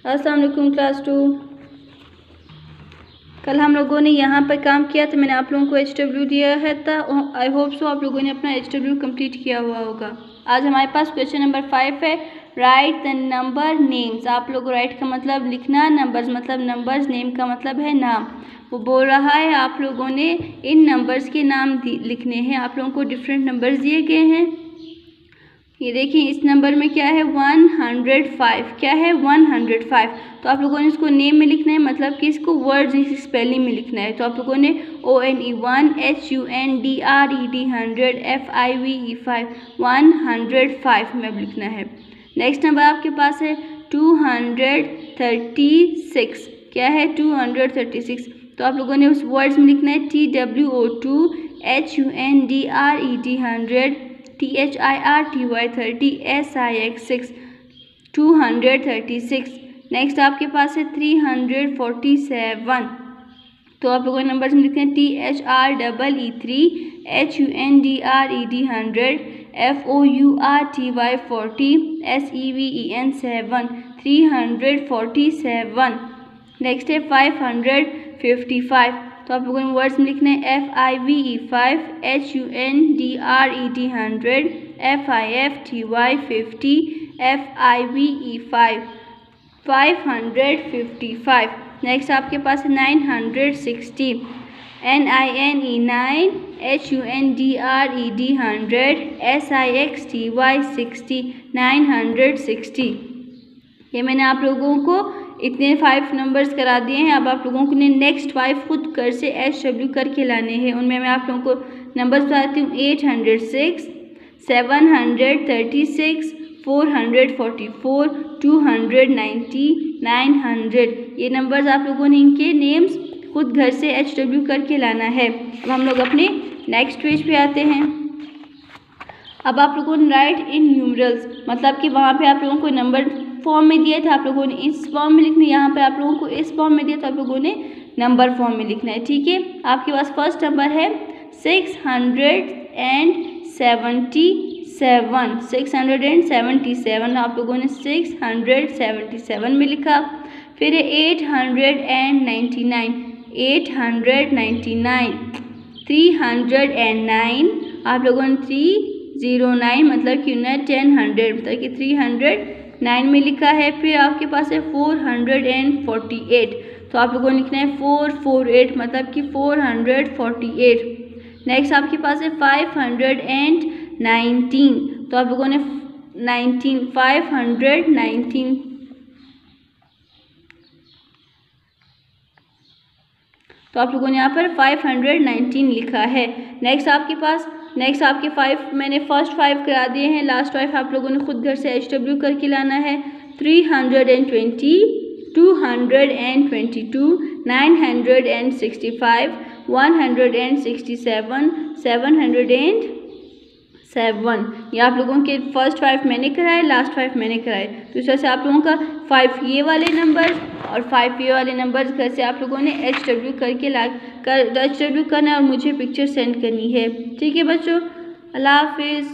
अस्सलाम वालेकुम क्लास 2। कल हम लोगों ने यहाँ पर काम किया था, मैंने आप लोगों को HW दिया है था। आई होप सो आप लोगों ने अपना HW कंप्लीट किया हुआ होगा। आज हमारे पास क्वेश्चन नंबर 5 है, राइट द नंबर नेम्स। आप लोग राइट का मतलब लिखना, नंबर्स मतलब नंबर्स, नेम का मतलब है नाम। वो बोल रहा है आप लोगों ने इन नंबर्स के नाम लिखने हैं। आप लोगों को डिफरेंट नंबर्स दिए गए हैं। ये देखिए इस नंबर में क्या है 105, क्या है 105। तो आप लोगों ने इसको नेम में लिखना है, मतलब कि इसको वर्ड्स इस स्पेलिंग में लिखना है। तो आप लोगों ने ONE 1, HUNDRED 100, FIVE 5, 105 में लिखना है। नेक्स्ट नंबर आपके पास है 236, क्या है 236। तो आप लोगों ने उस वर्ड्स में लिखना है TWO2, HUNDRED 100, THIRTY 30, SIX 6, 236। Next आपके पास है 347। तो आप लोगों ने नंबर्स में लिखते हैं THREE 3, HUNDRED 100, FOURTY 40, SEVEN 7, 347। Next है 555। तो आप लोगों ने वर्ड्स में लिखना है FIVE 5, HUNDRED 100, FIFTY 50, FIVE 5, 555। Next आपके पास है 960, NINE 9, HUNDRED 100, SIXTY 60, 960। ये मैंने आप लोगों को इतने 5 नंबर्स करा दिए हैं। अब आप लोगों को ने नेक्स्ट 5 खुद घर से HW करके लाने हैं। उनमें मैं आप लोगों को नंबर्स बताती हूँ 806, 736, 444, 290, 900। ये नंबर्स आप लोगों ने इनके नेम्स खुद घर से HW करके लाना है। अब हम लोग अपने नेक्स्ट पेज पे आते हैं। अब आप लोगों ने राइट इन न्यूमरल्स, मतलब कि वहाँ पे आप लोगों को नंबर फॉर्म में दिया था, आप लोगों ने इस फॉर्म में लिखना है। यहाँ पे आप लोगों को इस फॉर्म में दिया तो आप लोगों ने नंबर फॉर्म में लिखना है, ठीक है। आपके पास फर्स्ट नंबर है 677, 677। आप लोगों ने 677 में लिखा। फिर है 899, 899, 309। आप लोगों ने 309 मतलब कि 10 मतलब कि 309 में लिखा है। फिर आपके पास है 448। तो आप लोगों ने लिखना है 448 मतलब कि 448। नेक्स्ट आपके पास है 519। तो आप लोगों ने 519। तो आप लोगों ने यहाँ पर 519 लिखा है। नेक्स्ट आपके 5 मैंने फर्स्ट 5 करा दिए हैं। लास्ट 5 आप लोगों ने खुद घर से HW करके लाना है। 320, 222, 965, 167, 707। ये आप लोगों के फर्स्ट 5 मैंने कराए, लास्ट 5 मैंने कराए। तो इस तरह से आप लोगों का 5 ये वाले नंबर और 5 ये वाले नंबर्स घर से आप लोगों ने HW करके HW करना है और मुझे पिक्चर सेंड करनी है, ठीक है बच्चों। अल्लाह हाफिज़।